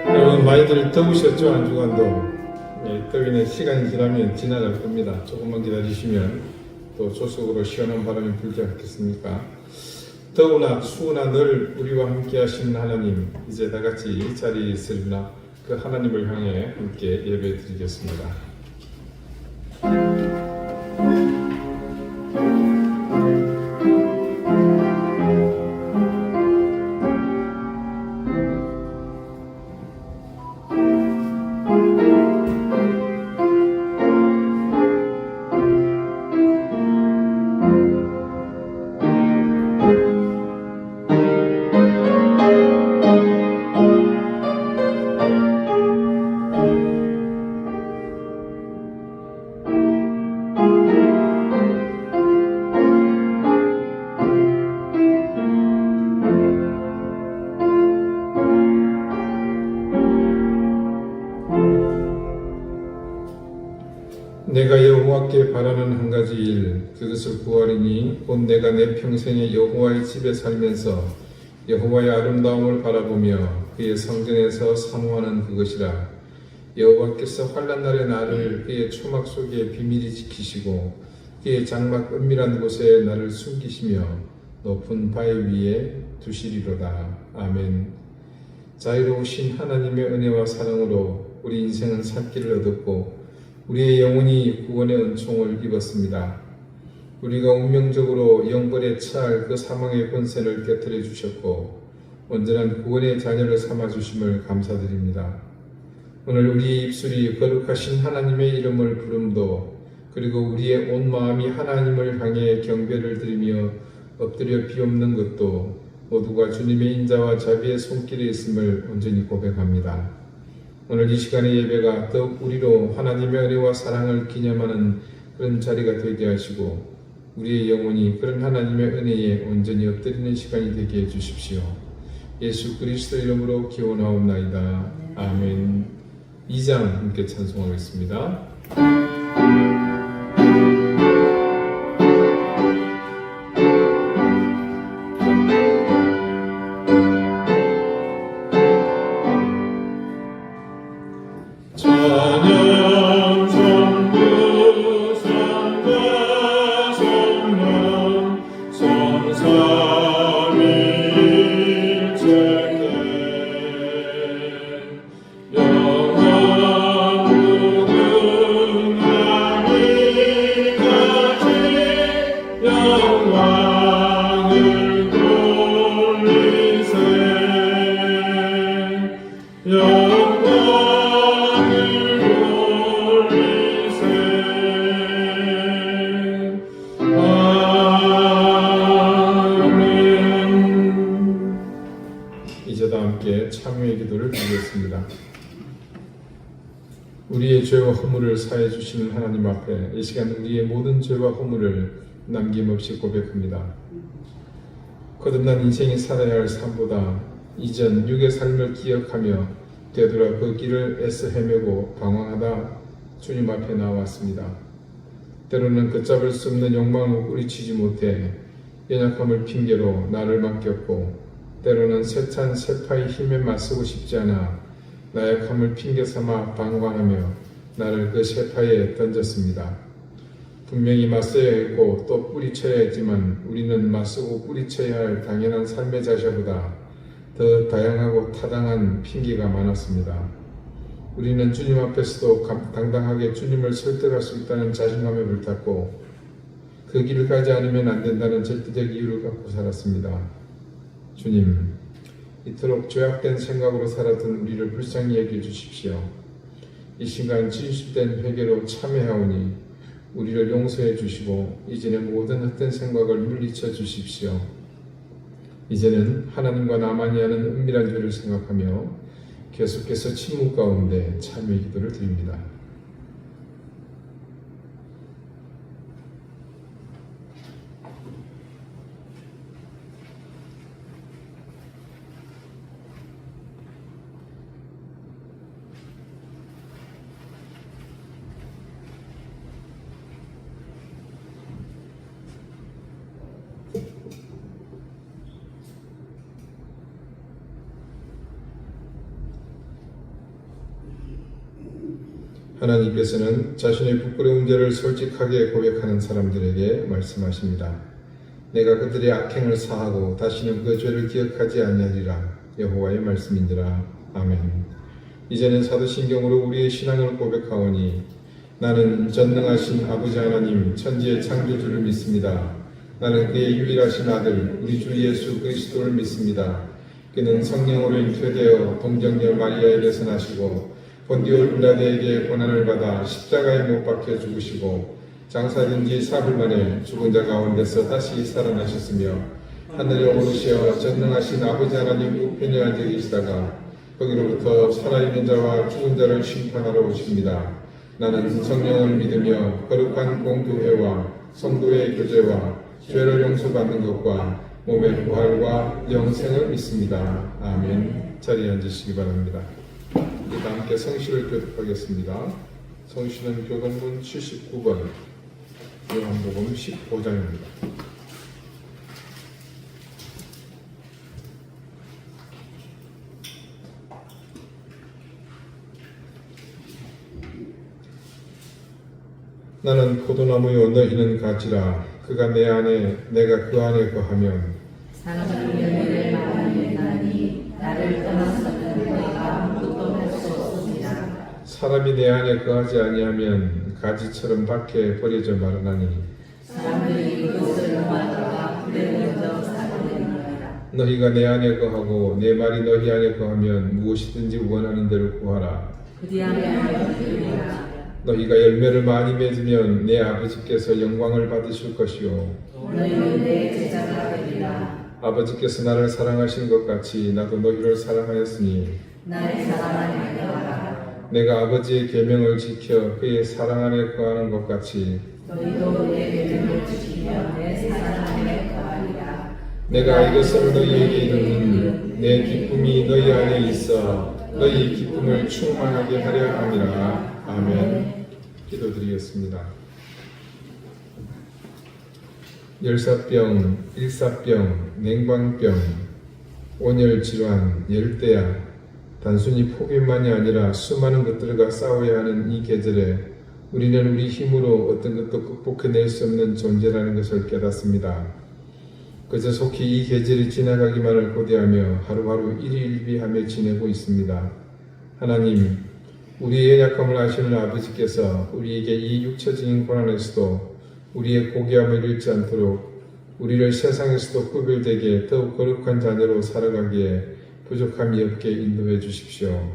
여러분 많이들 더우셨죠? 한 주간도. 더위는 시간이 지나면 지나갈 겁니다. 조금만 기다리시면 또 조속으로 시원한 바람이 불지 않겠습니까? 더우나 추우나 늘 우리와 함께 하시는 하나님, 이제 다 같이 이 자리에 있으리나 그 하나님을 향해 함께 예배 드리겠습니다. 내가 여호와께 바라는 한 가지 일, 그것을 구하리니 곧 내가 내 평생에 여호와의 집에 살면서 여호와의 아름다움을 바라보며 그의 성전에서 사모하는 그것이라. 여호와께서 환난 날에 나를 그의 초막 속에 비밀히 지키시고 그의 장막 은밀한 곳에 나를 숨기시며 높은 바위 위에 두시리로다. 아멘. 자유로우신 하나님의 은혜와 사랑으로 우리 인생은 살 길을 얻었고 우리의 영혼이 구원의 은총을 입었습니다. 우리가 운명적으로 영벌에 처할 그 사망의 권세를 깨뜨려 주셨고 온전한 구원의 자녀를 삼아 주심을 감사드립니다. 오늘 우리의 입술이 거룩하신 하나님의 이름을 부름도, 그리고 우리의 온 마음이 하나님을 향해 경배를 드리며 엎드려 비옵는 것도 모두가 주님의 인자와 자비의 손길에 있음을 온전히 고백합니다. 오늘 이 시간의 예배가 더욱 우리로 하나님의 은혜와 사랑을 기념하는 그런 자리가 되게 하시고 우리의 영혼이 그런 하나님의 은혜에 온전히 엎드리는 시간이 되게 해주십시오. 예수 그리스도 이름으로 기원하옵나이다. 아멘. 2장 함께 찬송하겠습니다. 참여의 기도를 드리겠습니다. 우리의 죄와 허물을 사해 주시는 하나님 앞에 이 시간 우리의 모든 죄와 허물을 남김없이 고백합니다. 거듭난 인생이 살아야 할 삶보다 이전 육의 삶을 기억하며 되돌아 그 길을 애써 헤매고 방황하다 주님 앞에 나왔습니다. 때로는 걷잡을 수 없는 욕망을 뿌리치지 못해 연약함을 핑계로 나를 맡겼고, 때로는 세찬 세파의 힘에 맞서고 싶지 않아 나약함을 핑계삼아 방관하며 나를 그 세파에 던졌습니다. 분명히 맞서야 했고 또 뿌리쳐야 했지만 우리는 맞서고 뿌리쳐야 할 당연한 삶의 자세보다 더 다양하고 타당한 핑계가 많았습니다. 우리는 주님 앞에서도 당당하게 주님을 설득할 수 있다는 자신감에 불탔고 그 길을 가지 않으면 안 된다는 절대적 이유를 갖고 살았습니다. 주님, 이토록 죄악된 생각으로 살았던 우리를 불쌍히 여겨 주십시오. 이 시간 진실된 회개로 참회하오니 우리를 용서해 주시고 이제는 모든 헛된 생각을 물리쳐 주십시오. 이제는 하나님과 나만이 하는 은밀한 죄를 생각하며 계속해서 침묵 가운데 참회의 기도를 드립니다. 하나님께서는 자신의 부끄러운 죄를 솔직하게 고백하는 사람들에게 말씀하십니다. 내가 그들의 악행을 사하고 다시는 그 죄를 기억하지 아니하리라. 여호와의 말씀인지라. 아멘. 이제는 사도신경으로 우리의 신앙을 고백하오니 나는 전능하신 아버지 하나님 천지의 창조주를 믿습니다. 나는 그의 유일하신 아들 우리 주 예수 그리스도를 믿습니다. 그는 성령으로 잉태되어 동정녀 마리아에게서 나시고 본디오 빌라도에게 고난을 받아 십자가에 못 박혀 죽으시고 장사된 지 사흘 만에 죽은 자 가운데서 다시 살아나셨으며 하늘에 오르시어 전능하신 아버지 하나님 우편에 앉아 계시다가 거기로부터 살아있는 자와 죽은 자를 심판하러 오십니다. 나는 성령을 믿으며 거룩한 공교회와 성도의 교제와 죄를 용서받는 것과 몸의 부활과 영생을 믿습니다. 아멘. 자리에 앉으시기 바랍니다. 이제 함께 성시를 교독하겠습니다. 성시는 교동문 79번, 요한복음 15장입니다. 나는 포도나무요 너희는 가지라. 그가 내 안에 내가 그 안에 거하면 사람이 열매를 많이 내나니 나를 떠나서는 너희가 아무것도 할 수 없으리라. 사람이 내 안에 거하지 아니하면 가지처럼 밖에 버려져 마르나니 사람들이 그것을 모아다가 불에 먼저 사버리니라. 너희가 내 안에 거하고 내 말이 너희 안에 거하면 무엇이든지 원하는 대로 구하라. 그리하면 되리라. 너희가 열매를 많이 맺으면 내 아버지께서 영광을 받으실 것이요 너희는 내 제자가 되리라. 아버지께서 나를 사랑하신 것 같이 나도 너희를 사랑하였으니 나의 사랑하는 자라. 내가 아버지의 계명을 지켜 그의 사랑 안에 거하는 것 같이 너희도 내 계명을 지키며 내 사랑 안에 거하리라. 내가 이것을 너희에게 이르는 내 기쁨이 너희 안에 있어 너희 기쁨을 충만하게 하려 함이라. 아멘. 기도드리겠습니다. 열사병, 일사병, 냉방병, 온열 질환, 열대야 단순히 폭염만이 아니라 수많은 것들과 싸워야 하는 이 계절에 우리는 우리 힘으로 어떤 것도 극복해낼 수 없는 존재라는 것을 깨닫습니다. 그저 속히 이 계절이 지나가기만을 고대하며 하루하루 일희일비하며 지내고 있습니다. 하나님, 우리의 연약함을 아시는 아버지께서 우리에게 이 육체적인 고난에서도 우리의 고귀함을 잃지 않도록 우리를 세상에서도 구별되게 더욱 거룩한 자녀로 살아가기에 부족함이 없게 인도해 주십시오.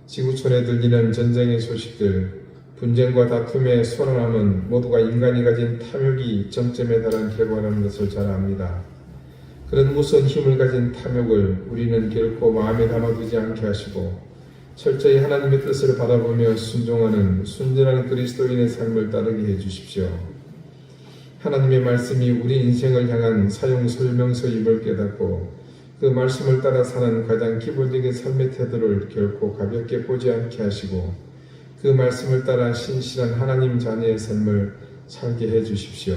지구촌에 들리는 전쟁의 소식들, 분쟁과 다툼의 솟아남은 모두가 인간이 가진 탐욕이 정점에 달한 결과라는 것을 잘 압니다. 그런 무서운 힘을 가진 탐욕을 우리는 결코 마음에 담아두지 않게 하시고 철저히 하나님의 뜻을 바라보며 순종하는 순전한 그리스도인의 삶을 따르게 해주십시오. 하나님의 말씀이 우리 인생을 향한 사용 설명서임을 깨닫고 그 말씀을 따라 사는 가장 기본적인 삶의 태도를 결코 가볍게 보지 않게 하시고 그 말씀을 따라 신실한 하나님 자녀의 삶을 살게 해주십시오.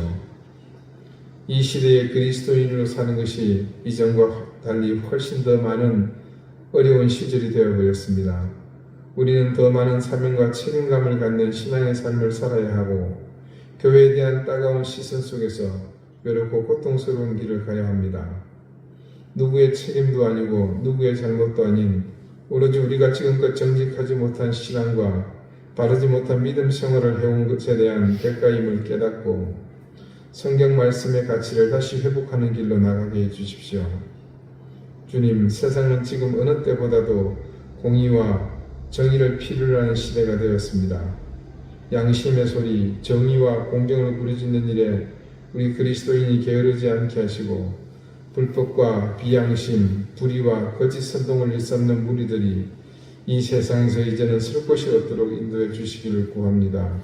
이 시대의 그리스도인으로 사는 것이 이전과 달리 훨씬 더 많은 어려운 시절이 되어버렸습니다. 우리는 더 많은 사명과 책임감을 갖는 신앙의 삶을 살아야 하고 교회에 대한 따가운 시선 속에서 외롭고 고통스러운 길을 가야 합니다. 누구의 책임도 아니고 누구의 잘못도 아닌 오로지 우리가 지금껏 정직하지 못한 신앙과 바르지 못한 믿음 생활을 해온 것에 대한 대가임을 깨닫고 성경 말씀의 가치를 다시 회복하는 길로 나가게 해주십시오. 주님, 세상은 지금 어느 때보다도 공의와 정의를 필요로 하는 시대가 되었습니다. 양심의 소리, 정의와 공정을 부르짖는 일에 우리 그리스도인이 게으르지 않게 하시고 불법과 비양심, 불의와 거짓 선동을 일삼는 무리들이 이 세상에서 이제는 설 곳이 없도록 인도해 주시기를 구합니다.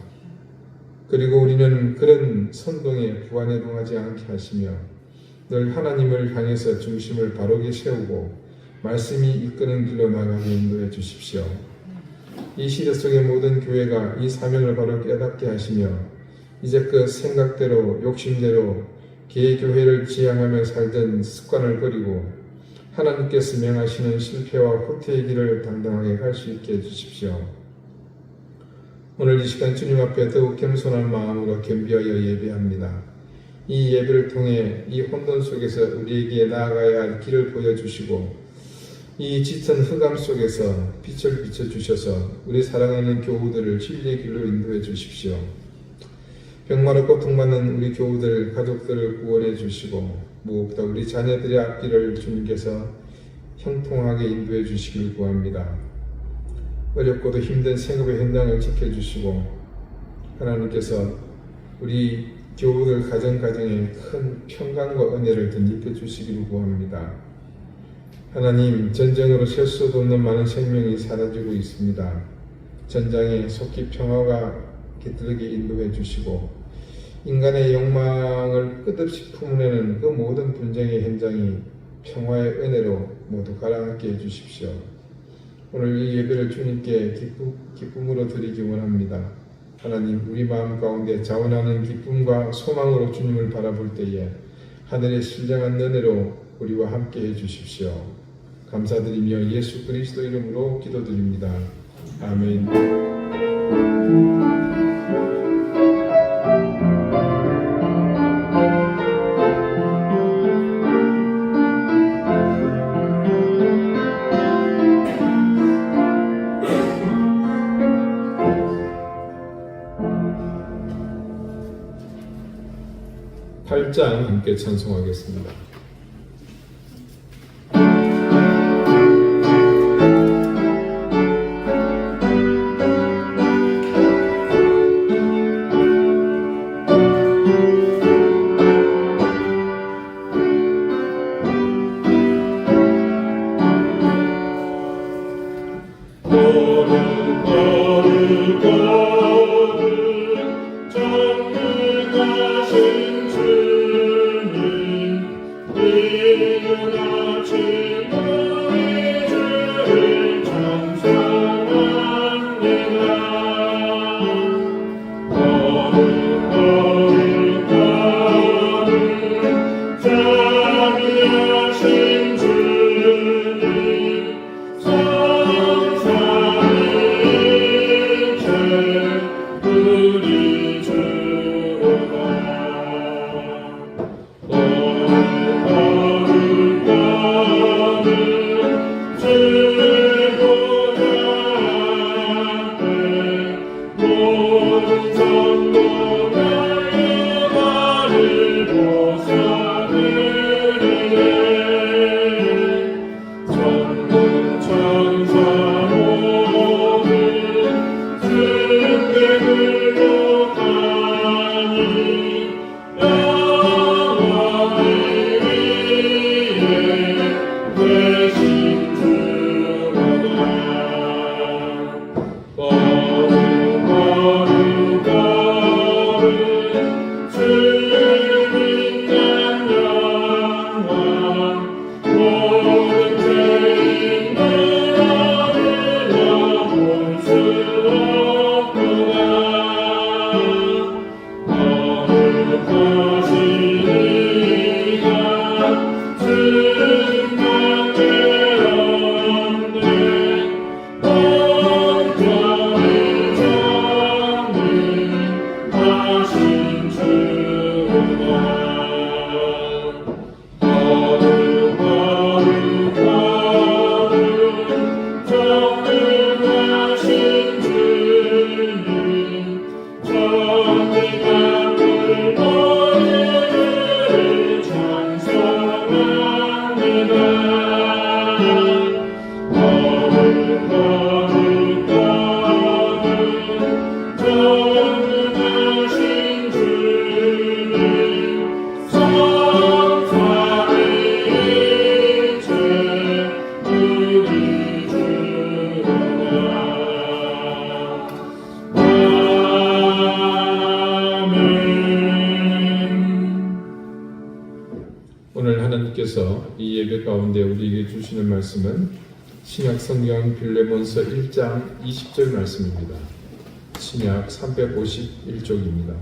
그리고 우리는 그런 선동에 부안해동하지 않게 하시며 늘 하나님을 향해서 중심을 바르게 세우고 말씀이 이끄는 길로 나가게 인도해 주십시오. 이 시대 속의 모든 교회가 이 사명을 바로 깨닫게 하시며 이제껏 생각대로 욕심대로 개교회를 지향하며 살던 습관을 버리고 하나님께서 명하시는 실패와 후퇴의 길을 당당하게 갈 수 있게 해주십시오. 오늘 이 시간 주님 앞에 더욱 겸손한 마음으로 겸비하여 예배합니다. 이 예배를 통해 이 혼돈 속에서 우리에게 나아가야 할 길을 보여주시고 이 짙은 흑암 속에서 빛을 비춰주셔서 우리 사랑하는 교우들을 진리의 길로 인도해 주십시오. 병마로 고통받는 우리 교우들, 가족들을 구원해 주시고 무엇보다 우리 자녀들의 앞길을 주님께서 형통하게 인도해 주시길 구합니다. 어렵고도 힘든 생업의 현장을 지켜주시고 하나님께서 우리 교우들 가정에 큰 평강과 은혜를 덧입혀 주시기를 구합니다. 하나님, 전쟁으로 셀 수도 없는 많은 생명이 사라지고 있습니다. 전장에 속히 평화가 깃들게 인도해 주시고 인간의 욕망을 끝없이 품어내는 그 모든 분쟁의 현장이 평화의 은혜로 모두 가라앉게 해주십시오. 오늘 이 예배를 주님께 기쁨으로 드리기 원합니다. 하나님, 우리 마음 가운데 자원하는 기쁨과 소망으로 주님을 바라볼 때에 하늘의 신령한 은혜로 우리와 함께 해주십시오. 감사드리며 예수 그리스도 이름으로 기도드립니다. 아멘. 팔장 함께 찬송하겠습니다. 오늘 하나님께서 이 예배 가운데 우리에게 주시는 말씀은 신약 성경 빌레몬서 1장 20절 말씀입니다. 신약 351쪽입니다.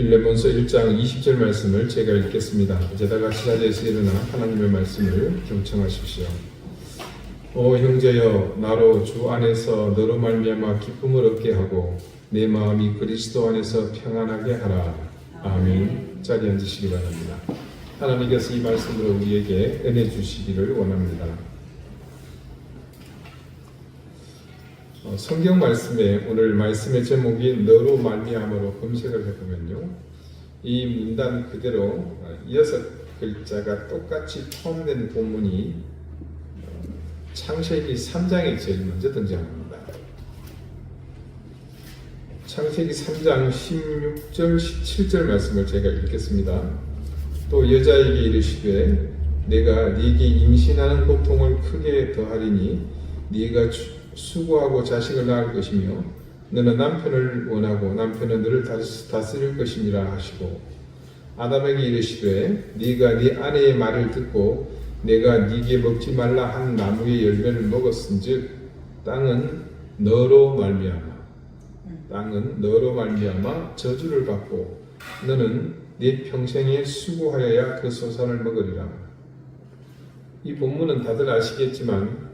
빌레몬서 1장 20절 말씀을 제가 읽겠습니다. 이제 다 같이 자리에서 일어나 하나님의 말씀을 경청하십시오. 오 형제여, 나로 주 안에서 너로 말미암아 기쁨을 얻게 하고 내 마음이 그리스도 안에서 평안하게 하라. 아멘. 자리에 앉으시기 바랍니다. 하나님께서 이 말씀으로 우리에게 은혜 주시기를 원합니다. 성경 말씀에 오늘 말씀의 제목이 너로 말미암아로 검색을 해보면요, 이 문단 그대로 6글자가 똑같이 포함된 본문이 창세기 3장에 제일 먼저 등장합니다. 창세기 3장 16절 17절 말씀을 제가 읽겠습니다. 또 여자에게 이르시되 내가 네게 임신하는 고통을 크게 더하리니 네가 수고하고 자식을 낳을 것이며 너는 남편을 원하고 남편은 너를 다스릴 것이니라 하시고 아담에게 이르시되 네가 네 아내의 말을 듣고 내가 네게 먹지 말라 한 나무의 열매를 먹었은즉 땅은 너로 말미암아 저주를 받고 너는 네 평생에 수고하여야 그 소산을 먹으리라. 이 본문은 다들 아시겠지만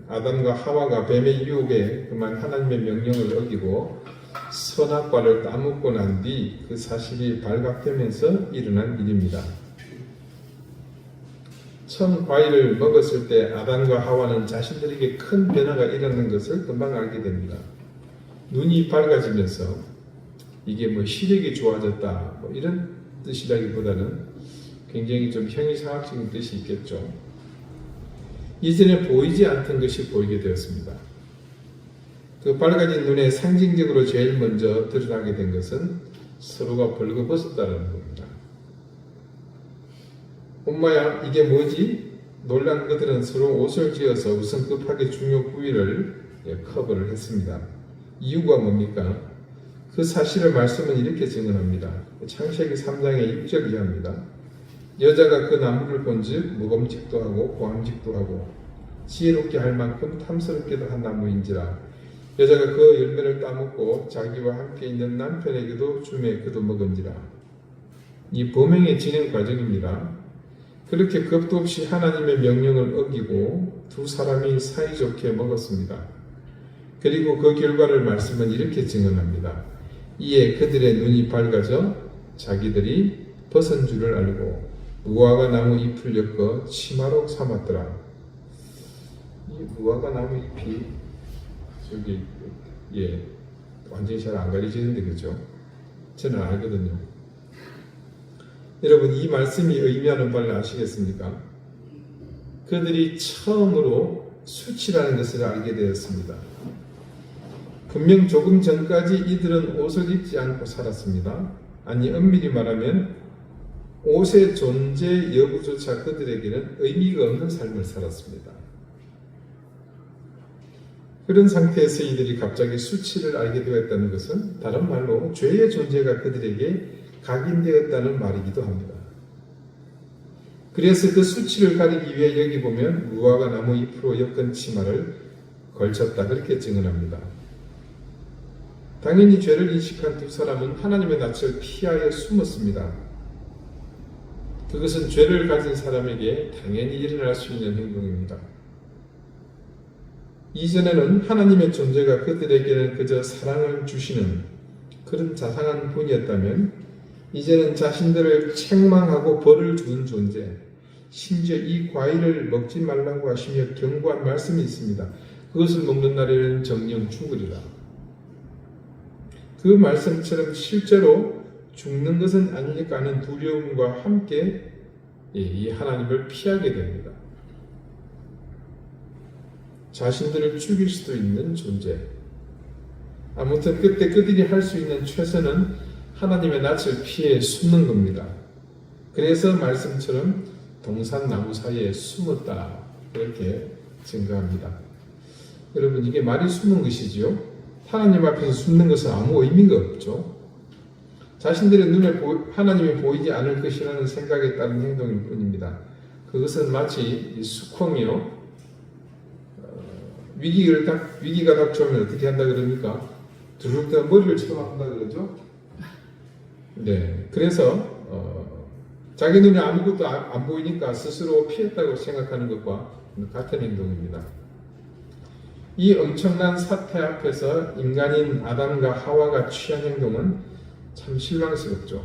아담과 하와가 뱀의 유혹에 그만 하나님의 명령을 어기고 선악과를 따먹고 난 뒤 그 사실이 발각되면서 일어난 일입니다. 처음 과일을 먹었을 때 아담과 하와는 자신들에게 큰 변화가 일어난 것을 금방 알게 됩니다. 눈이 밝아지면서 이게 시력이 좋아졌다 이런 뜻이라기보다는 굉장히 좀 형이상학적인 뜻이 있겠죠. 이전에 보이지 않던 것이 보이게 되었습니다. 그 밝아진 눈에 상징적으로 제일 먼저 드러나게 된 것은 서로가 벌거벗었다는 겁니다. 엄마야 이게 뭐지? 놀란 그들은 서로 옷을 지어서 우선 급하게 중요 부위를 커버를 했습니다. 이유가 뭡니까? 그 사실을 말씀은 이렇게 증언합니다. 창세기 3장의 6절 이하입니다. 여자가 그 나무를 본즉 먹음직도 하고 보암직도 하고 지혜롭게 할 만큼 탐스럽게도 한 나무인지라 여자가 그 열매를 따먹고 자기와 함께 있는 남편에게도 주매 그도 먹은지라. 이 범행의 진행 과정입니다. 그렇게 겁도 없이 하나님의 명령을 어기고 두 사람이 사이좋게 먹었습니다. 그리고 그 결과를 말씀은 이렇게 증언합니다. 이에 그들의 눈이 밝아져 자기들이 벗은 줄을 알고 무화과 나무 잎을 엮어 치마로 삼았더라. 이 무화과 나무 잎이 저기 완전히 잘 안 가려지는데 그죠? 저는 알거든요. 여러분 이 말씀이 의미하는 바를 아시겠습니까? 그들이 처음으로 수치라는 것을 알게 되었습니다. 분명 조금 전까지 이들은 옷을 입지 않고 살았습니다. 아니 엄밀히 말하면 옷의 존재 여부조차 그들에게는 의미가 없는 삶을 살았습니다. 그런 상태에서 이들이 갑자기 수치를 알게 되었다는 것은 다른 말로 죄의 존재가 그들에게 각인되었다는 말이기도 합니다. 그래서 그 수치를 가리기 위해 여기 보면 무화과 나무 잎으로 엮은 치마를 걸쳤다 그렇게 증언합니다. 당연히 죄를 인식한 두 사람은 하나님의 낯을 피하여 숨었습니다. 그것은 죄를 가진 사람에게 당연히 일어날 수 있는 행동입니다. 이전에는 하나님의 존재가 그들에게는 그저 사랑을 주시는 그런 자상한 분이었다면 이제는 자신들을 책망하고 벌을 주는 존재, 심지어 이 과일을 먹지 말라고 하시며 경고한 말씀이 있습니다. 그것을 먹는 날에는 정령 죽으리라. 그 말씀처럼 실제로 죽는 것은 아닐까 하는 두려움과 함께 이 하나님을 피하게 됩니다. 자신들을 죽일 수도 있는 존재. 아무튼 그때 그들이 할 수 있는 최선은 하나님의 낯을 피해 숨는 겁니다. 그래서 말씀처럼 동산나무 사이에 숨었다 이렇게 증거합니다. 여러분 이게 말이 숨은 것이지요. 하나님 앞에서 숨는 것은 아무 의미가 없죠. 자신들의 눈에 하나님이 보이지 않을 것이라는 생각에 따른 행동일 뿐입니다. 그것은 마치 수콩이요. 위기가 닥쳐오면 어떻게 한다 그럽니까? 두루룩 머리를 쳐박는다 그러죠. 네, 그래서 자기 눈에 아무것도 안 보이니까 스스로 피했다고 생각하는 것과 같은 행동입니다. 이 엄청난 사태 앞에서 인간인 아담과 하와가 취한 행동은 참 실망스럽죠.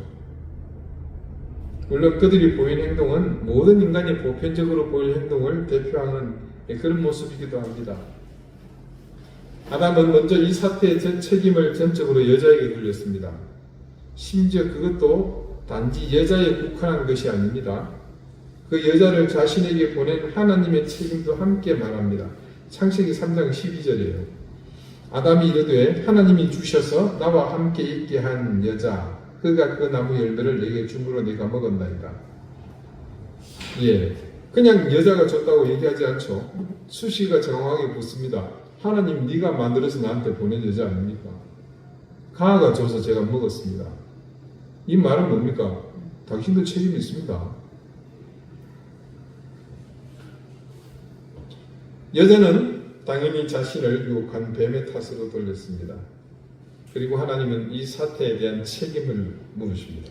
물론 그들이 보인 행동은 모든 인간이 보편적으로 보일 행동을 대표하는 그런 모습이기도 합니다. 아담은 먼저 이 사태의 전 책임을 전적으로 여자에게 돌렸습니다. 심지어 그것도 단지 여자에 국한한 것이 아닙니다. 그 여자를 자신에게 보낸 하나님의 책임도 함께 말합니다. 창세기 3장 12절이에요. 아담이 이르되 하나님이 주셔서 나와 함께 있게 한 여자 그가 그 나무 열매를 내게 줌으로 네가 먹었나이다. 예, 그냥 여자가 줬다고 얘기하지 않죠. 수시가 정확하게 묻습니다. 하나님 네가 만들어서 나한테 보낸 여자 아닙니까? 가아가 줘서 제가 먹었습니다. 이 말은 뭡니까? 당신도 책임이 있습니다. 여자는 당연히 자신을 유혹한 뱀의 탓으로 돌렸습니다. 그리고 하나님은 이 사태에 대한 책임을 물으십니다.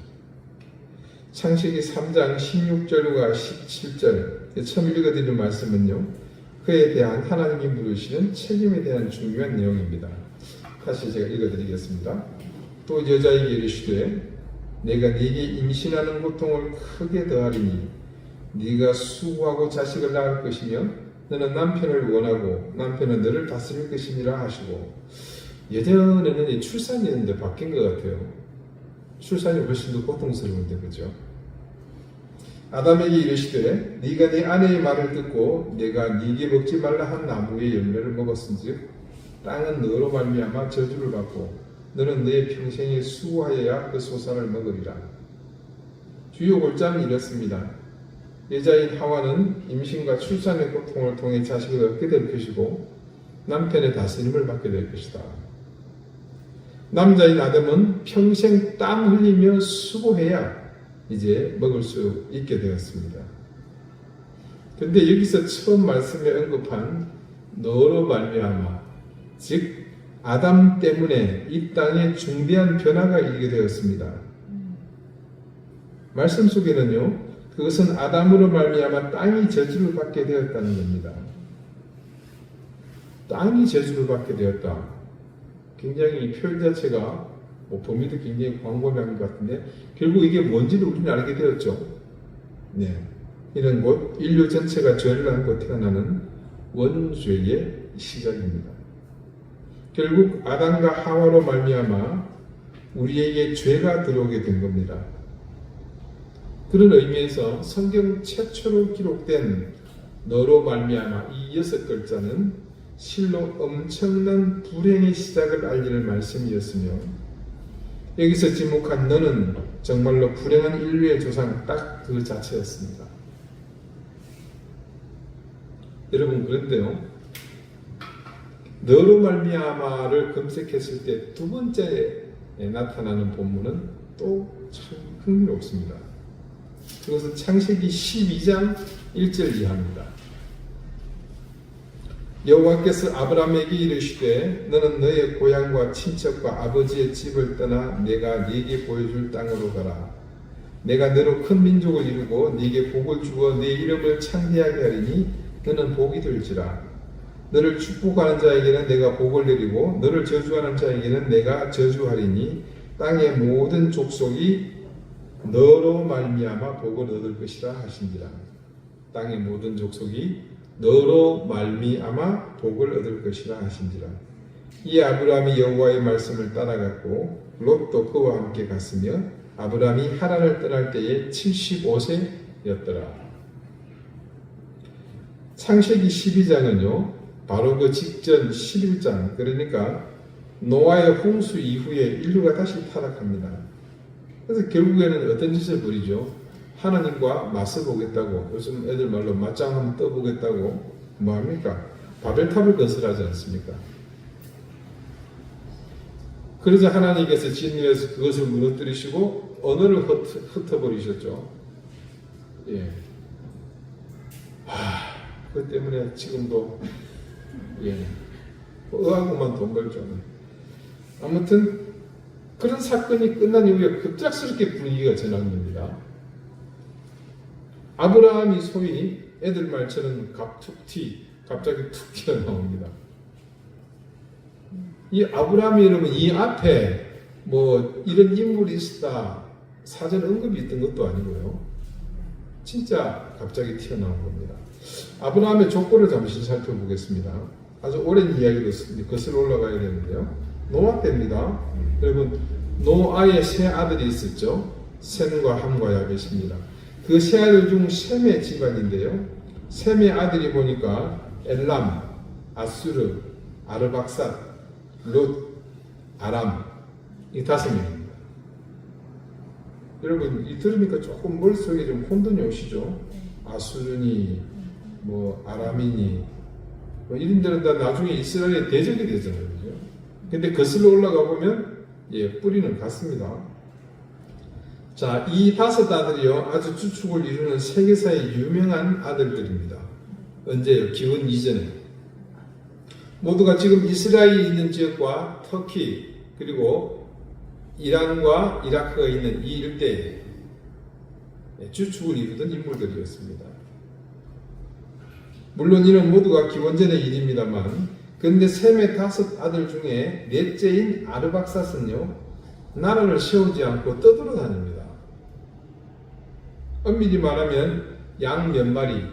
창세기 3장 16절과 17절 처음 읽어드린 말씀은요, 그에 대한 하나님이 물으시는 책임에 대한 중요한 내용입니다. 다시 제가 읽어드리겠습니다. 또 여자에게 이르시되 내가 네게 임신하는 고통을 크게 더하리니 네가 수고하고 자식을 낳을 것이며 너는 남편을 원하고 남편은 너를 다스릴 것이니라 하시고, 예전에는 출산이었는데 바뀐 것 같아요. 출산이 훨씬 더 고통스러운데, 그죠? 아담에게 이르시되 네가 네 아내의 말을 듣고 내가 네게 먹지 말라 한 나무의 열매를 먹었은즉 땅은 너로 말미암아 저주를 받고 너는 내 평생에 수고하여야 그 소산을 먹으리라. 주요 골자는 이렇습니다. 여자인 하와는 임신과 출산의 고통을 통해 자식을 얻게 될 것이고 남편의 다스림을 받게 될 것이다. 남자인 아담은 평생 땀 흘리며 수고해야 이제 먹을 수 있게 되었습니다. 그런데 여기서 처음 말씀에 언급한 너로 말미암아, 즉 아담 때문에 이 땅에 중대한 변화가 일게 되었습니다. 말씀 속에는요, 그것은 아담으로 말미암아 땅이 저주를 받게 되었다는 겁니다. 땅이 저주를 받게 되었다. 굉장히 이 표현 자체가 범위도 굉장히 광범위한 것 같은데 결국 이게 뭔지를 우리는 알게 되었죠. 네, 이는 곧 인류 전체가 죄를 안고 태어나는 원죄의 시작입니다. 결국 아담과 하와로 말미암아 우리에게 죄가 들어오게 된 겁니다. 그런 의미에서 성경 최초로 기록된 너로 말미암아 이 6글자는 실로 엄청난 불행의 시작을 알리는 말씀이었으며, 여기서 지목한 너는 정말로 불행한 인류의 조상 딱 그 자체였습니다. 여러분, 그런데요, 너로 말미암아를 검색했을 때 두 번째에 나타나는 본문은 또 참 흥미롭습니다. 그것은 창세기 12장 1절 이하입니다. 여호와께서 아브라함에게 이르시되 너는 너의 고향과 친척과 아버지의 집을 떠나 내가 네게 보여줄 땅으로 가라. 내가 너로 큰 민족을 이루고 네게 복을 주어 네 이름을 창대하게 하리니 너는 복이 될지라. 너를 축복하는 자에게는 내가 복을 내리고 너를 저주하는 자에게는 내가 저주하리니 땅의 모든 족속이 너로 말미암아 복을 얻을 것이라 하신지라. 땅의 모든 족속이 너로 말미암아 복을 얻을 것이라 하신지라. 이 아브라함이 여호와의 말씀을 따라갔고 롯도 그와 함께 갔으며 아브라함이 하란을 떠날 때에 75세였더라. 창세기 12장은요 바로 그 직전 11장, 그러니까 노아의 홍수 이후에 인류가 다시 타락합니다. 그래서 결국에는 어떤 짓을 벌이죠? 하나님과 맞서 보겠다고, 요즘 애들 말로 맞짱 한번 떠보겠다고 뭐합니까? 바벨탑을 건설하지 않습니까? 그러자 하나님께서 진리에서 그것을 무너뜨리시고 언어를 흩어버리셨죠. 예. 그것 때문에 지금도 의하고만 돈 벌죠. 아무튼 그런 사건이 끝난 이후에 급작스럽게 분위기가 전환 겁니다. 아브라함이 소위 애들 말처럼 갑자기 툭 튀어나옵니다. 이 아브라함이 여러분 이 앞에 뭐 이런 인물이 있었다 사전 언급이 있던 것도 아니고요. 진짜 갑자기 튀어나온 겁니다. 아브라함의 조건을 잠시 살펴보겠습니다. 아주 오랜 이야기로 거슬러 올라가야 되는데요. 노아 때입니다. 여러분 노아의 세 아들이 있었죠. 셈과 함과 야벳입니다. 그 세 아들 중 셈의 집안인데요. 셈의 아들이 보니까 엘람, 아수르, 아르박삿, 롯, 아람 이 5명입니다. 여러분 이 들으니까 조금 머릿속에 좀 혼돈이 오시죠? 아수르니 뭐 아람이니 뭐 이름들은 다 나중에 이스라엘의 대적이 되잖아요. 그죠? 근데 거슬러 올라가 보면 뿌리는 같습니다. 자, 이 5 아들이요 아주 주축을 이루는 세계사의 유명한 아들들입니다. 언제요? 기원 이전에 모두가 지금 이스라엘이 있는 지역과 터키 그리고 이란과 이라크가 있는 이 일대에 주축을 이루던 인물들이었습니다. 물론 이는 모두가 기원전의 일입니다만 그런데 셈의 5 아들 중에 넷째인 아르박삿은요 나라를 세우지 않고 떠돌아 다닙니다. 엄밀히 말하면 양 몇 마리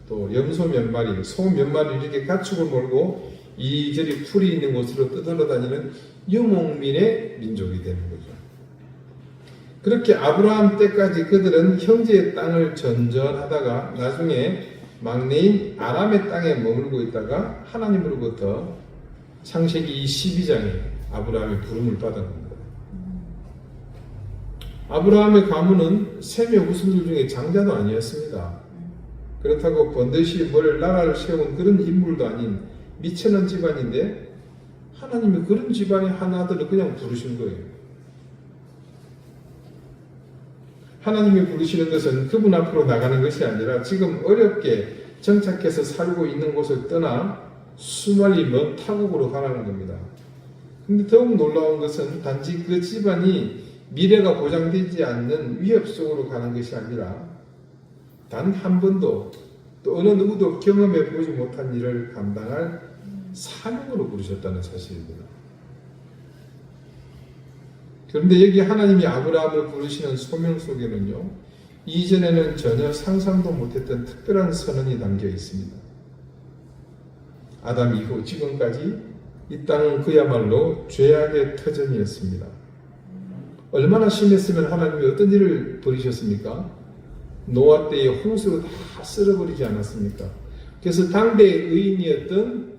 또 염소 몇 마리 소 몇 마리 이렇게 가축을 몰고 이리저리 풀이 있는 곳으로 떠돌아 다니는 유목민의 민족이 되는 거죠. 그렇게 아브라함 때까지 그들은 형제의 땅을 전전하다가 나중에 막내인 아람의 땅에 머물고 있다가 하나님으로부터 창세기 12장에 아브라함의 부름을 받은 겁니다. 아브라함의 가문은 셈의 후손들 중에 장자도 아니었습니다. 그렇다고 번듯이 뭘 나라를 세운 그런 인물도 아닌 미천한 집안인데 하나님이 그런 집안의 한 아들을 그냥 부르신 거예요. 하나님이 부르시는 것은 그분 앞으로 나가는 것이 아니라 지금 어렵게 정착해서 살고 있는 곳을 떠나 수말리 먼 타국으로 가라는 겁니다. 근데 더욱 놀라운 것은 단지 그 집안이 미래가 보장되지 않는 위협 속으로 가는 것이 아니라 단 한 번도 또 어느 누구도 경험해 보지 못한 일을 감당할 사명으로 부르셨다는 사실입니다. 그런데 여기 하나님이 아브라함을 부르시는 소명 속에는요, 이전에는 전혀 상상도 못했던 특별한 선언이 담겨 있습니다. 아담 이후 지금까지 이 땅은 그야말로 죄악의 터전이었습니다. 얼마나 심했으면 하나님이 어떤 일을 벌이셨습니까? 노아 때의 홍수로 다 쓸어버리지 않았습니까? 그래서 당대의 의인이었던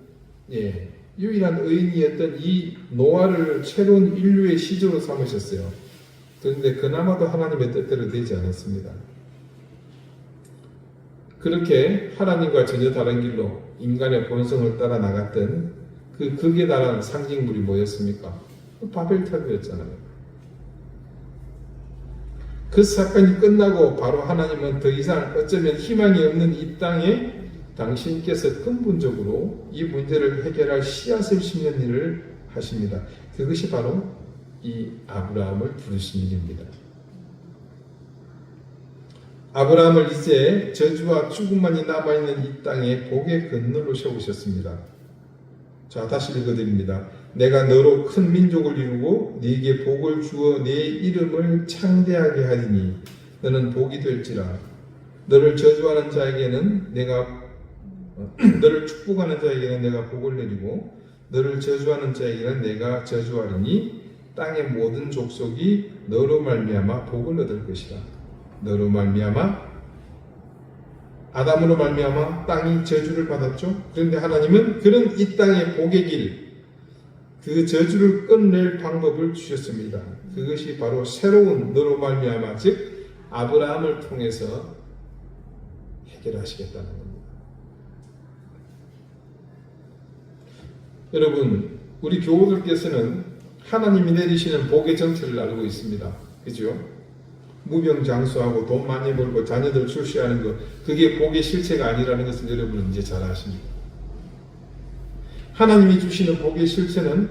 유일한 의인이었던 이 노아를 새로운 인류의 시조로 삼으셨어요. 그런데 그나마도 하나님의 뜻대로 되지 않았습니다. 그렇게 하나님과 전혀 다른 길로 인간의 본성을 따라 나갔던 그 극에 달한 상징물이 뭐였습니까? 바벨탑이었잖아요. 그 사건이 끝나고 바로 하나님은 더 이상 어쩌면 희망이 없는 이 땅에 당신께서 근본적으로 이 문제를 해결할 씨앗을 심는 일을 하십니다. 그것이 바로 이 아브라함을 부르신 일입니다. 아브라함을 이제 저주와 죽음만이 남아있는 이 땅에 복의 건너로 세우셨습니다. 자, 다시 읽어드립니다. 내가 너로 큰 민족을 이루고 네게 복을 주어 네 이름을 창대하게 하리니 너는 복이 될지라. 너를 저주하는 자에게는 너를 축복하는 자에게는 내가 복을 내리고 너를 저주하는 자에게는 내가 저주하리니 땅의 모든 족속이 너로 말미암아 복을 얻을 것이라. 너로 말미암아 아담으로 말미암아 땅이 저주를 받았죠. 그런데 하나님은 그런 이 땅의 복의 길, 그 저주를 끝낼 방법을 주셨습니다. 그것이 바로 새로운 너로 말미암아 즉 아브라함을 통해서 해결하시겠다는 겁니다. 여러분, 우리 교우들께서는 하나님이 내리시는 복의 정체를 알고 있습니다. 그죠? 무병장수하고 돈 많이 벌고 자녀들 출시하는 것, 그게 복의 실체가 아니라는 것을 여러분은 이제 잘 아십니다. 하나님이 주시는 복의 실체는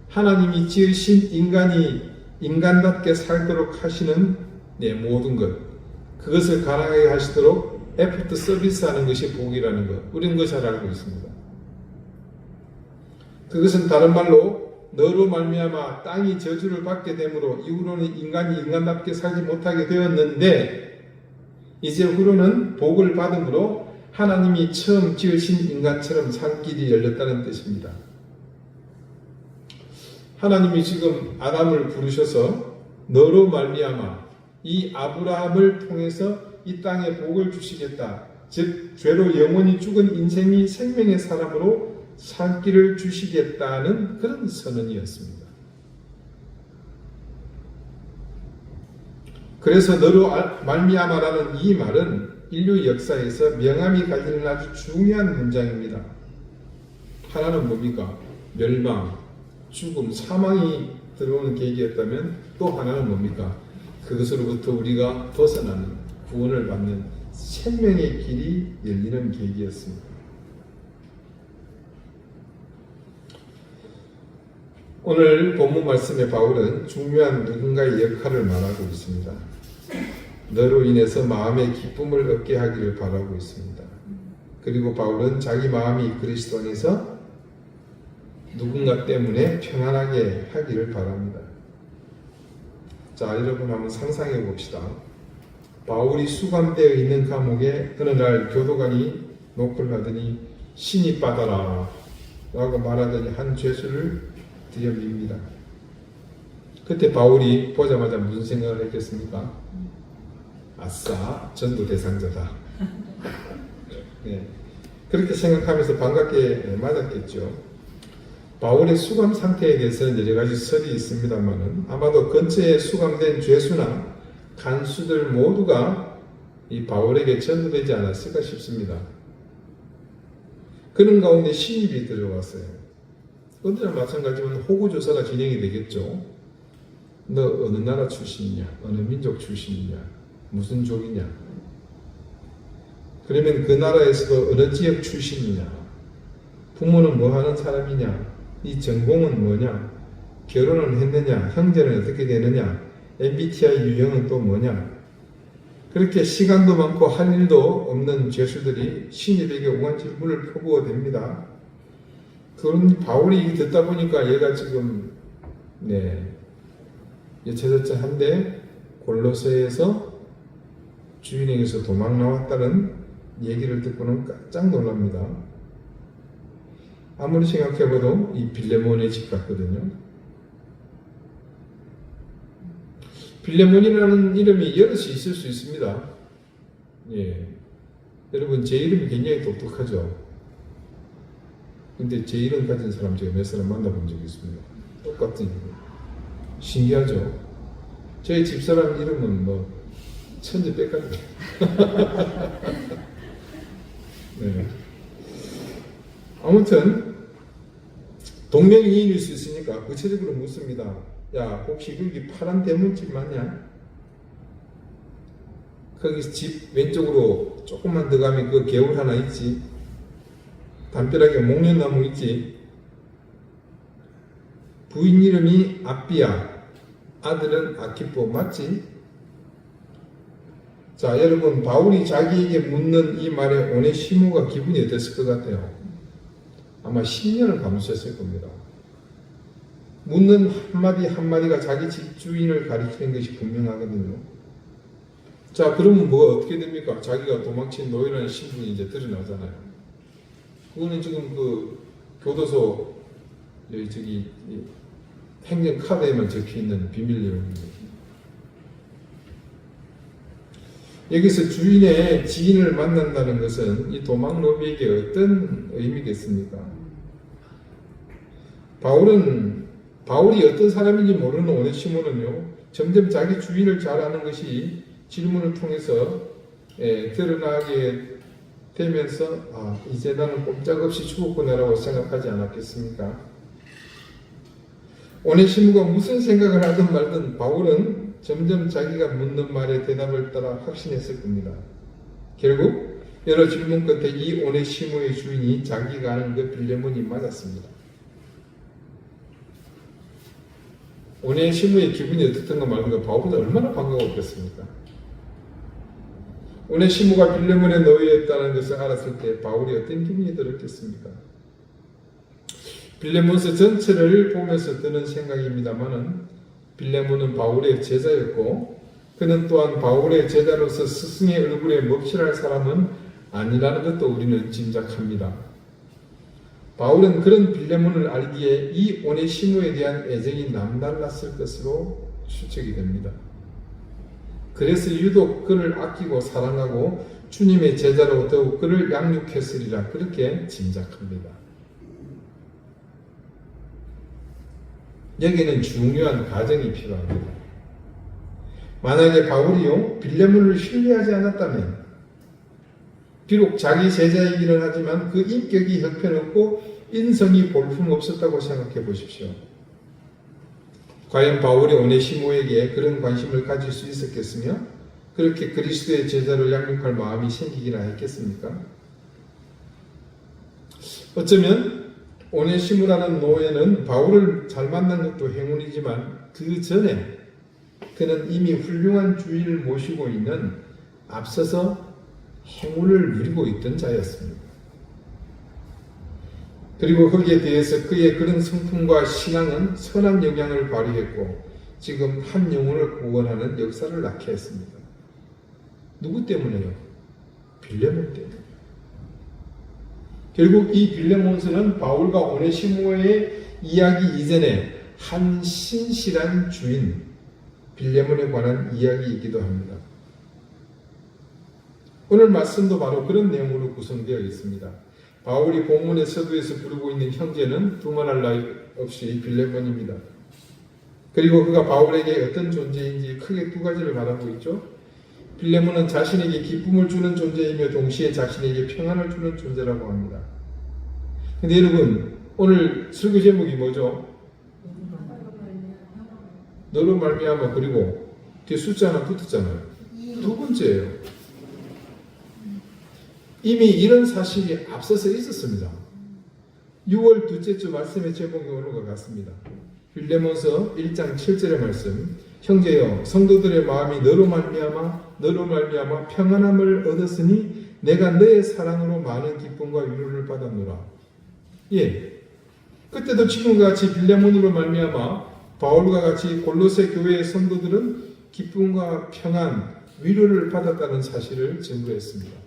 하나님이 지으신 인간이 인간답게 살도록 하시는 모든 것, 그것을 가능하게 하시도록 애프터 서비스하는 것이 복이라는 것, 우리는 그거 잘 알고 있습니다. 그것은 다른 말로 너로 말미암아 땅이 저주를 받게 되므로 이후로는 인간이 인간답게 살지 못하게 되었는데 이제 후로는 복을 받음으로 하나님이 처음 지으신 인간처럼 살 길이 열렸다는 뜻입니다. 하나님이 지금 아담을 부르셔서 너로 말미암아 이 아브라함을 통해서 이 땅에 복을 주시겠다. 즉 죄로 영원히 죽은 인생이 생명의 사람으로 살 길을 주시겠다는 그런 선언이었습니다. 그래서 너로 말미암아라는 이 말은 인류 역사에서 명암이 갈리는 아주 중요한 문장입니다. 하나는 뭡니까? 멸망, 죽음, 사망이 들어오는 계기였다면 또 하나는 뭡니까? 그것으로부터 우리가 벗어나는, 구원을 받는 생명의 길이 열리는 계기였습니다. 오늘 본문 말씀의 바울은 중요한 누군가의 역할을 말하고 있습니다. 너로 인해서 마음의 기쁨을 얻게 하기를 바라고 있습니다. 그리고 바울은 자기 마음이 그리스도 안에서 누군가 때문에 평안하게 하기를 바랍니다. 자, 여러분 한번 상상해 봅시다. 바울이 수감되어 있는 감옥에 어느 날 교도관이 노크를 하더니 신이 받아라 라고 말하더니 한 죄수를 들여밉니다. 그때 바울이 보자마자 무슨 생각을 했겠습니까? 아싸, 전도 대상자다. 네. 그렇게 생각하면서 반갑게 맞았겠죠. 바울의 수감 상태에 대해서는 여러 가지 설이 있습니다만은 아마도 근처에 수감된 죄수나 간수들 모두가 이 바울에게 전도되지 않았을까 싶습니다. 그런 가운데 신입이 들어왔어요. 언제나 마찬가지지만 호구조사가 진행이 되겠죠. 너 어느 나라 출신이냐? 어느 민족 출신이냐? 무슨 족이냐? 그러면 그 나라에서도 어느 지역 출신이냐? 부모는 뭐 하는 사람이냐? 이 전공은 뭐냐? 결혼은 했느냐? 형제는 어떻게 되느냐? MBTI 유형은 또 뭐냐? 그렇게 시간도 많고 할 일도 없는 죄수들이 신입에게 오한 질문을 퍼부어 댑니다. 그런 바울이 듣다 보니까 얘가 지금 여차저차한데 골로새에서 주인에게서 도망 나왔다는 얘기를 듣고는 깜짝 놀랍니다. 아무리 생각해봐도 이 빌레몬의 집 같거든요. 빌레몬이라는 이름이 여럿이 있을 수 있습니다. 예. 여러분, 제 이름이 굉장히 독특하죠. 근데 제 이름 가진 사람 제가 몇 사람 만나본 적이 있습니다. 똑같은 이름. 신기하죠? 저희 집사람 이름은 뭐 천지 빽깔이에요. 네. 아무튼 동명이인일 수 있으니까 구체적으로 묻습니다. 야, 혹시 거기 파란 대문집 맞냐? 거기 집 왼쪽으로 조금만 더 가면 그 개울 하나 있지. 담벼락에 목련나무 있지. 부인 이름이 아비야, 아들은 아키포 맞지? 자, 여러분, 바울이 자기에게 묻는 이 말에 오네시모가 기분이 어땠을 것 같아요? 아마 10년을 감수했을 겁니다. 묻는 한마디 한마디가 자기 집주인을 가리키는 것이 분명하거든요. 자, 그러면 뭐가 어떻게 됩니까? 자기가 도망친 노예라는 신분이 이제 드러나잖아요. 그거는 지금 그 교도소 저기 행정 카드에만 적혀 있는 비밀 내용입니다. 여기서 주인의 지인을 만난다는 것은 이 도망 노비에게 어떤 의미겠습니까? 바울이 어떤 사람인지 모르는 오네시모는요, 점점 자기 주인을 잘 아는 것이 질문을 통해서 드러나게 되면서 이제 나는 꼼짝없이 죽었구나라고 생각하지 않았겠습니까? 오네시모가 무슨 생각을 하든 말든 바울은 점점 자기가 묻는 말에 대답을 따라 확신했을 겁니다. 결국 여러 질문 끝에 이 오네시모의 주인이 자기가 아는 그 빌레몬이 맞았습니다. 오네시모의 기분이 어떻든가 말든가 바울은 얼마나 반가웠겠습니까? 오네시모가 빌레몬에 놓여있다는 것을 알았을 때 바울이 어떤 기분이 들었겠습니까? 빌레몬서 전체를 보면서 드는 생각입니다만은 빌레몬은 바울의 제자였고 그는 또한 바울의 제자로서 스승의 얼굴에 먹칠할 사람은 아니라는 것도 우리는 짐작합니다. 바울은 그런 빌레몬을 알기에 이 오네시모에 대한 애정이 남달랐을 것으로 추측이 됩니다. 그래서 유독 그를 아끼고 사랑하고 주님의 제자로 더욱 그를 양육했으리라 그렇게 짐작합니다. 여기에는 중요한 가정이 필요합니다. 만약에 바울이요 빌레몬을 신뢰하지 않았다면 비록 자기 제자이기는 하지만 그 인격이 형편없고 인성이 볼품없었다고 생각해 보십시오. 과연 바울이 오네시모에게 그런 관심을 가질 수 있었겠으며 그렇게 그리스도의 제자를 양육할 마음이 생기기나 했겠습니까? 어쩌면 오네시모라는 노예는 바울을 잘 만난 것도 행운이지만 그 전에 그는 이미 훌륭한 주인을 모시고 있는 앞서서 행운을 누리고 있던 자였습니다. 그리고 거기에 대해서 그의 그런 성품과 신앙은 선한 영향을 발휘했고 지금 한 영혼을 구원하는 역사를 낳게 했습니다. 누구 때문에요? 빌레몬 때문에. 결국 이 빌레몬서는 바울과 오네시모의 이야기 이전에 한 신실한 주인 빌레몬에 관한 이야기이기도 합니다. 오늘 말씀도 바로 그런 내용으로 구성되어 있습니다. 바울이 본문의 서두에서 부르고 있는 형제는 두말할 나위 없이 빌레몬입니다. 그리고 그가 바울에게 어떤 존재인지 크게 두 가지를 말하고 있죠. 빌레몬은 자신에게 기쁨을 주는 존재이며 동시에 자신에게 평안을 주는 존재라고 합니다. 근데 여러분 오늘 설교 제목이 뭐죠? 너로 말미암아 그리고 뒤에 숫자 하나 붙었잖아요. 두 번째예요. 이미 이런 사실이 앞서서 있었습니다. 6월 둘째 주 말씀의 제목이 오는 것 같습니다. 빌레몬서 1장 7절의 말씀. 형제여 성도들의 마음이 너로 말미암아 평안함을 얻었으니 내가 너의 사랑으로 많은 기쁨과 위로를 받았노라. 예, 그때도 지금과 같이 빌레몬으로 말미암아 바울과 같이 골로새 교회의 성도들은 기쁨과 평안, 위로를 받았다는 사실을 증거했습니다.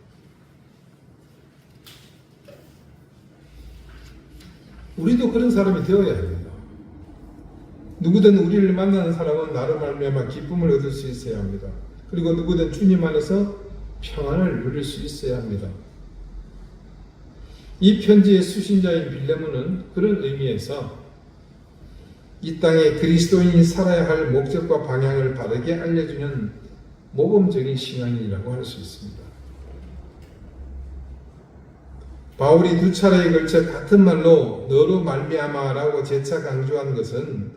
우리도 그런 사람이 되어야 합니다. 누구든 우리를 만나는 사람은 나로 말미암아 기쁨을 얻을 수 있어야 합니다. 그리고 누구든 주님 안에서 평안을 누릴 수 있어야 합니다. 이 편지의 수신자인 빌레몬은 그런 의미에서 이 땅에 그리스도인이 살아야 할 목적과 방향을 바르게 알려주는 모범적인 신앙인이라고 할 수 있습니다. 바울이 두 차례에 걸쳐 같은 말로 너로 말미암아라고 재차 강조한 것은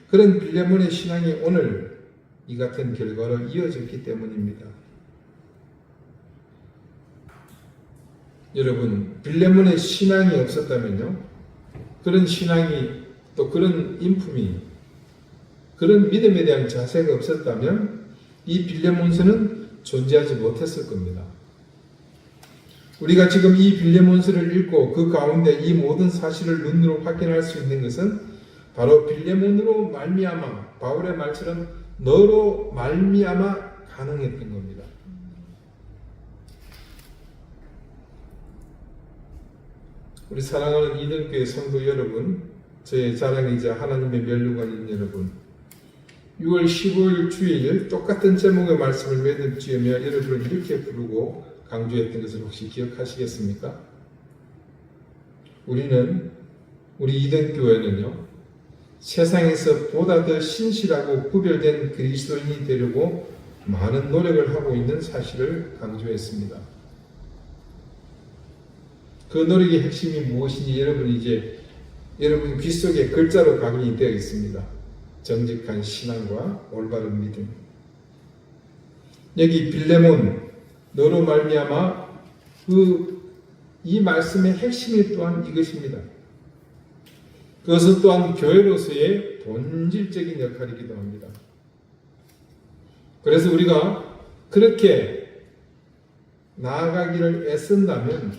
그런 빌레몬의 신앙이 오늘 이 같은 결과로 이어졌기 때문입니다. 여러분, 빌레몬의 신앙이 없었다면요, 그런 신앙이 또 그런 인품이 그런 믿음에 대한 자세가 없었다면 이 빌레몬서는 존재하지 못했을 겁니다. 우리가 지금 이 빌레몬서를 읽고 그 가운데 이 모든 사실을 눈으로 확인할 수 있는 것은 바로 빌레몬으로 말미암아 바울의 말처럼 너로 말미암아 가능했던 겁니다. 우리 사랑하는 이등교회 성도 여러분, 저의 자랑이자 하나님의 면류관인 여러분, 6월 15일 주일 똑같은 제목의 말씀을 매듭 지으며 여러분을 이렇게 부르고 강조했던 것을 혹시 기억하시겠습니까? 우리 이등교회는요, 세상에서 보다 더 신실하고 구별된 그리스도인이 되려고 많은 노력을 하고 있는 사실을 강조했습니다. 그 노력의 핵심이 무엇인지 여러분 귀 속에 글자로 각인이 되어 있습니다. 정직한 신앙과 올바른 믿음. 여기 빌레몬 너로 말미암아 이 말씀의 핵심이 또한 이것입니다. 그것은 또한 교회로서의 본질적인 역할이기도 합니다. 그래서 우리가 그렇게 나아가기를 애쓴다면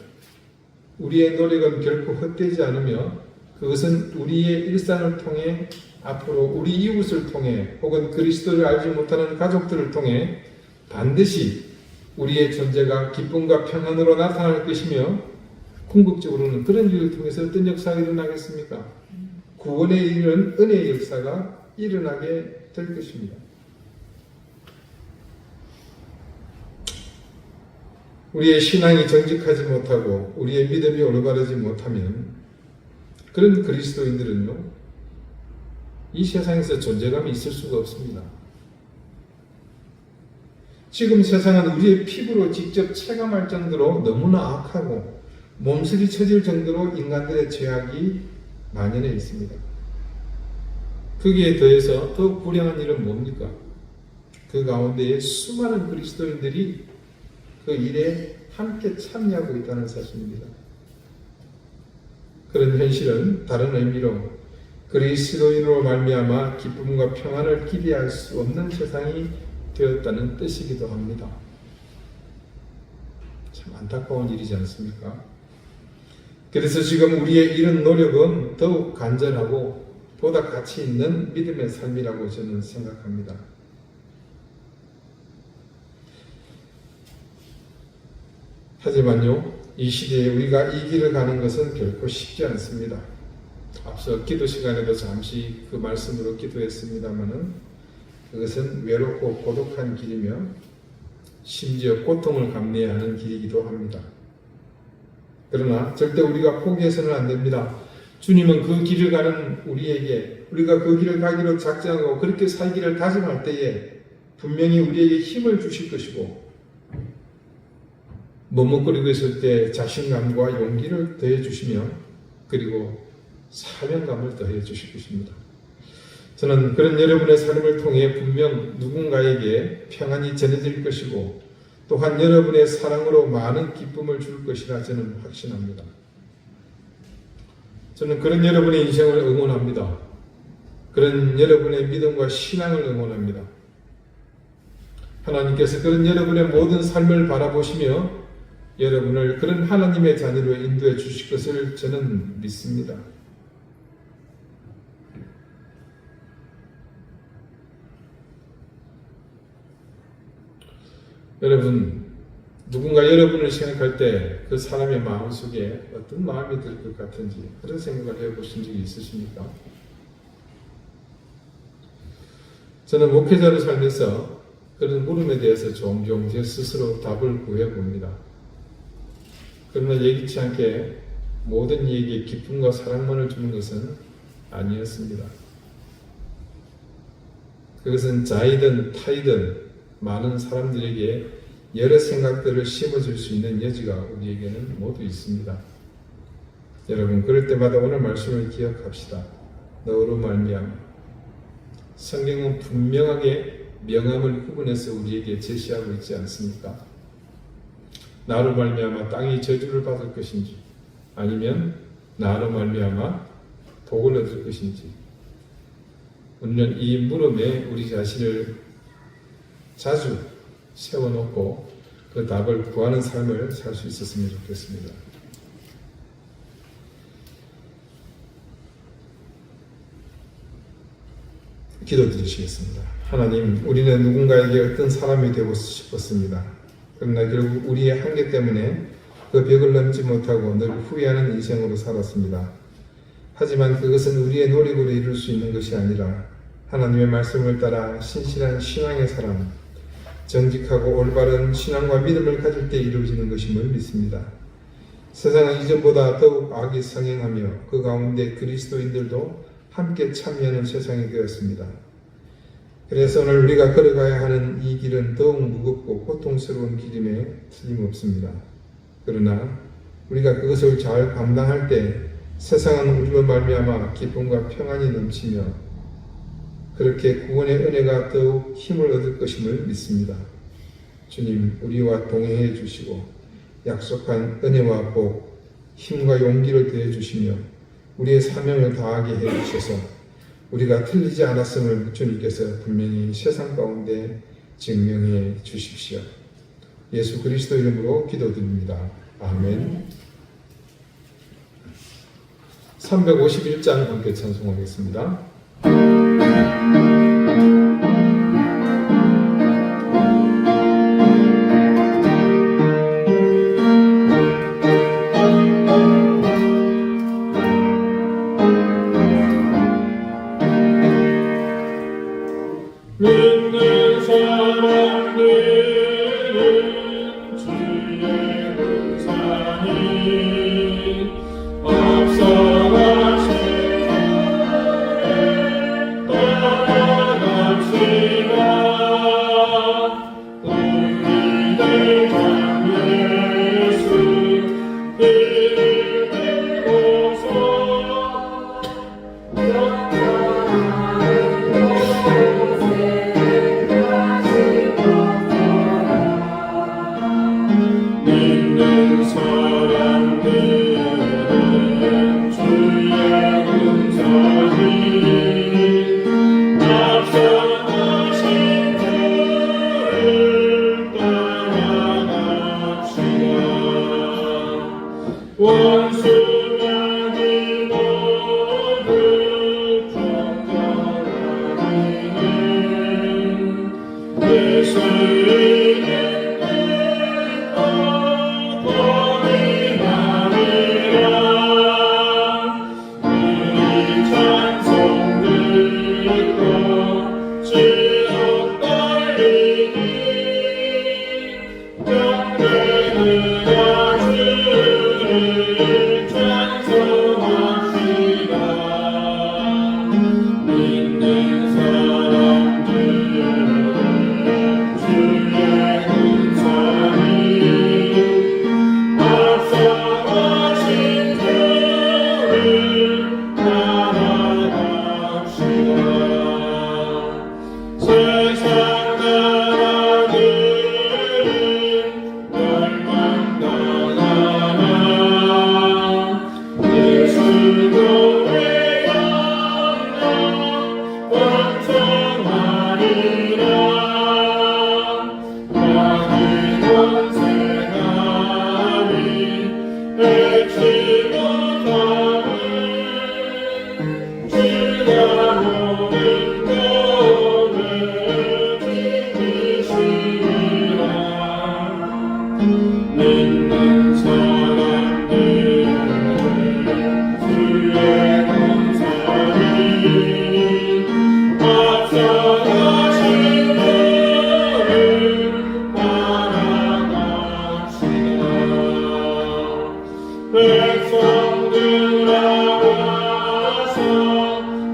우리의 노력은 결코 헛되지 않으며 그것은 우리의 일상을 통해 앞으로 우리 이웃을 통해 혹은 그리스도를 알지 못하는 가족들을 통해 반드시 우리의 존재가 기쁨과 평안으로 나타날 것이며 궁극적으로는 그런 일을 통해서 어떤 역사가 일어나겠습니까? 구원에 이르는 은혜의 역사가 일어나게 될 것입니다. 우리의 신앙이 정직하지 못하고 우리의 믿음이 올바르지 못하면 그런 그리스도인들은요, 이 세상에서 존재감이 있을 수가 없습니다. 지금 세상은 우리의 피부로 직접 체감할 정도로 너무나 악하고 몸살이 쳐질 정도로 인간들의 죄악이 만연해 있습니다. 거기에 더해서 더욱 불행한 일은 뭡니까? 그 가운데에 수많은 그리스도인들이 그 일에 함께 참여하고 있다는 사실입니다. 그런 현실은 다른 의미로 그리스도인으로 말미암아 기쁨과 평안을 기대할 수 없는 세상이 되었다는 뜻이기도 합니다. 참 안타까운 일이지 않습니까? 그래서 지금 우리의 이런 노력은 더욱 간절하고 보다 가치 있는 믿음의 삶이라고 저는 생각합니다. 하지만요, 이 시대에 우리가 이 길을 가는 것은 결코 쉽지 않습니다. 앞서 기도 시간에도 잠시 그 말씀으로 기도했습니다마는 그것은 외롭고 고독한 길이며 심지어 고통을 감내해야 하는 길이기도 합니다. 그러나 절대 우리가 포기해서는 안 됩니다. 주님은 그 길을 가는 우리에게 우리가 그 길을 가기로 작정하고 그렇게 살기를 다짐할 때에 분명히 우리에게 힘을 주실 것이고 머뭇거리고 있을 때 자신감과 용기를 더해 주시며 그리고 사명감을 더해 주실 것입니다. 저는 그런 여러분의 삶을 통해 분명 누군가에게 평안이 전해질 것이고 또한 여러분의 사랑으로 많은 기쁨을 줄 것이라 저는 확신합니다. 저는 그런 여러분의 인생을 응원합니다. 그런 여러분의 믿음과 신앙을 응원합니다. 하나님께서 그런 여러분의 모든 삶을 바라보시며 여러분을 그런 하나님의 자녀로 인도해 주실 것을 저는 믿습니다. 여러분, 누군가 여러분을 생각할 때 그 사람의 마음속에 어떤 마음이 들 것 같은지 그런 생각을 해보신 적이 있으십니까? 저는 목회자로 살면서 그런 물음에 대해서 종종 제 스스로 답을 구해봅니다. 그러나 예기치 않게 모든 이에게 기쁨과 사랑만을 주는 것은 아니었습니다. 그것은 자이든 타이든 많은 사람들에게 여러 생각들을 심어줄 수 있는 여지가 우리에게는 모두 있습니다. 여러분, 그럴 때마다 오늘 말씀을 기억합시다. 너로 말미암아. 성경은 분명하게 명암을 구분해서 우리에게 제시하고 있지 않습니까? 나로 말미암아 땅이 저주를 받을 것인지 아니면 나로 말미암아 복을 얻을 것인지 우리는 이 물음에 우리 자신을 자주 세워놓고 그 답을 구하는 삶을 살 수 있었으면 좋겠습니다. 기도드리시겠습니다. 하나님, 우리는 누군가에게 어떤 사람이 되고 싶었습니다. 그러나 결국 우리의 한계 때문에 그 벽을 넘지 못하고 늘 후회하는 인생으로 살았습니다. 하지만 그것은 우리의 노력으로 이룰 수 있는 것이 아니라 하나님의 말씀을 따라 신실한 신앙의 사람, 정직하고 올바른 신앙과 믿음을 가질 때 이루어지는 것임을 믿습니다. 세상은 이전보다 더욱 악이 성행하며 그 가운데 그리스도인들도 함께 참여하는 세상이 되었습니다. 그래서 오늘 우리가 걸어가야 하는 이 길은 더욱 무겁고 고통스러운 길임에 틀림없습니다. 그러나 우리가 그것을 잘 감당할 때 세상은 우리로 말미암아 기쁨과 평안이 넘치며 그렇게 구원의 은혜가 더욱 힘을 얻을 것임을 믿습니다. 주님, 우리와 동행해 주시고 약속한 은혜와 복, 힘과 용기를 더해 주시며 우리의 사명을 다하게 해주셔서 우리가 틀리지 않았음을 주님께서 분명히 세상 가운데 증명해 주십시오. 예수 그리스도 이름으로 기도드립니다. 아멘. 351장 함께 찬송하겠습니다. 믿는 사람들은 주의 은사니 앞서가신 주를 따라갑시다. 우리들 참 예수 이를 들고서 믿는 사람들은 주의 은사니 앞서가신 주를 따라갑시다. 원수가 기도를 종전하리니 예수의 믿는 사람들은 주의 은사니 앞서가신 주를 따라갑시다. 백성들아 와서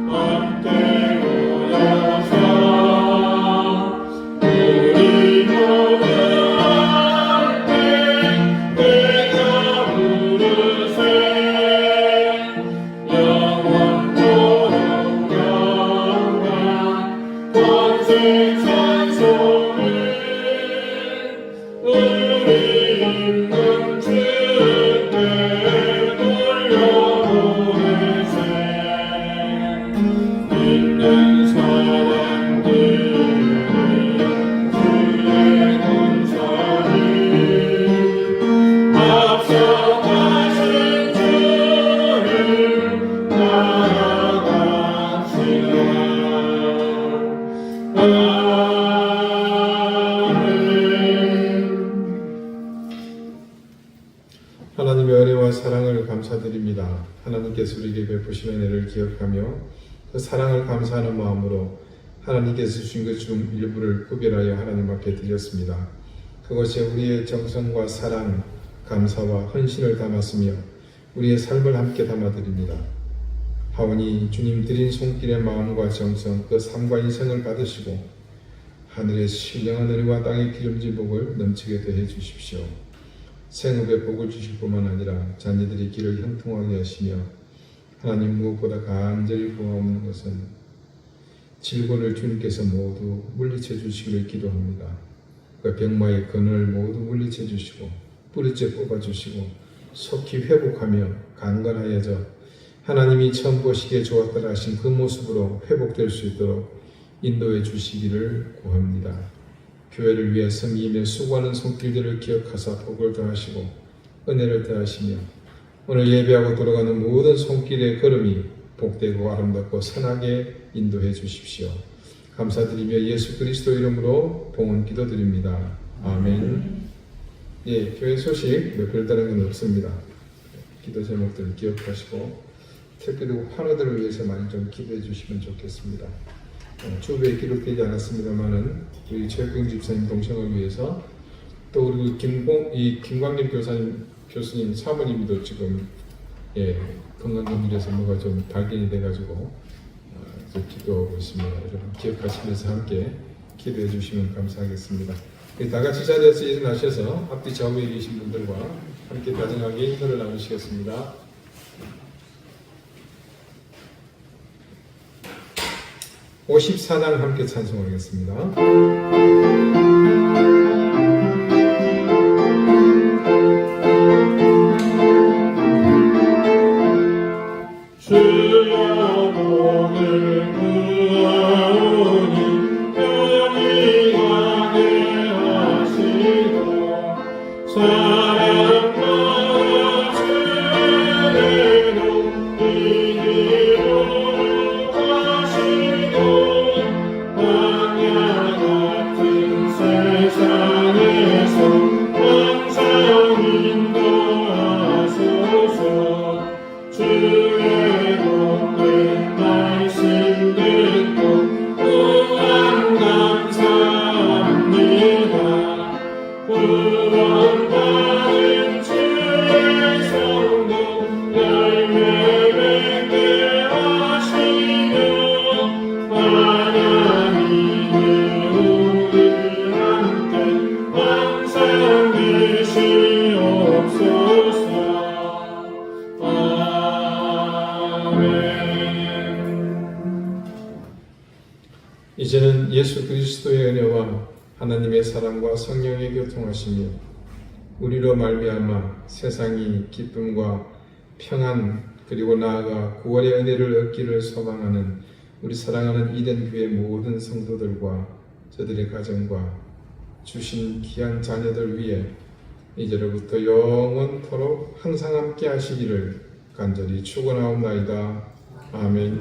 함께 모여서 우리 모두 함께 내가 부르세 영원토록 영광 권세 찬송을 우리 있는 주께 돌려보내세. 믿는 사람들은 주의 은사니 앞서가신 주를 따라갑시다. 아멘. 하나님의 은혜와 사랑을 감사드립니다. 하나님께서 우리에게 베푸신 은혜를 기억하며 그 사랑을 감사하는 마음으로 하나님께서 주신 것 중 일부를 구별하여 하나님 앞에 드렸습니다. 그것이 우리의 정성과 사랑, 감사와 헌신을 담았으며 우리의 삶을 함께 담아드립니다. 하오니 주님 드린 손길의 마음과 정성, 그 삶과 인생을 받으시고 하늘의 신령한 은혜와 땅의 기름진 복을 넘치게 더해 주십시오. 생업에 복을 주실 뿐만 아니라 자녀들의 길을 형통하게 하시며 하나님 무엇보다 간절히 구하옵는 것은 질고를 주님께서 모두 물리쳐 주시기를 기도합니다. 그 병마의 근을 모두 물리쳐 주시고 뿌리째 뽑아 주시고 속히 회복하며 강건하여져 하나님이 처음 보시기에 좋았다라 하신 그 모습으로 회복될 수 있도록 인도해 주시기를 구합니다. 교회를 위해 섬기며 수고하는 손길들을 기억하사 복을 더하시고 은혜를 더하시며 오늘 예배하고 돌아가는 모든 손길의 걸음이 복되고 아름답고 선하게 인도해 주십시오. 감사드리며 예수 그리스도 이름으로 봉헌 기도드립니다. 아멘. 예, 교회 소식 몇 별다른 건 없습니다. 기도 제목들을 기억하시고 특별히 환우들을 위해서 많이 좀 기도해 주시면 좋겠습니다. 주부에 기록되지 않았습니다만은 우리 최혁경 집사님 동생을 위해서 또 우리 김광림 교수님 사모님도 지금 건강검진에서 뭐가 좀 발견이 돼가지고 기도하고 있습니다. 여러분 기억하시면서 함께 기도해 주시면 감사하겠습니다. 다 같이 자리에서 일어나셔서 앞뒤 좌우에 계신 분들과 함께 다정하게 인사를 나누시겠습니다. (54장) 함께 찬송하겠습니다. 주여 복을 구하오니 편히 가게 하시고 사랑과 주례로 이기도록 하시고 광야 같은 세상에서 항상 인도하소서. 주의 복된 말씀 듣고 또한 감사합니다. 구원받은 주의 성도 열매 맺게 하시며 하나님이 우리 함께 항상 계시옵소서. 이제는 예수 그리스도의 은혜와 하나님의 사랑과 성령의 교통하심이 우리로 말미암아 세상이 기쁨과 평안 그리고 나아가 구원의 은혜를 얻기를 소망하는 우리 사랑하는 이덴 교회 모든 성도들과 저들의 가정과 주신 귀한 자녀들 위해 이제로부터 영원토록 항상 함께 하시기를 간절히 축원하옵나이다. 아멘.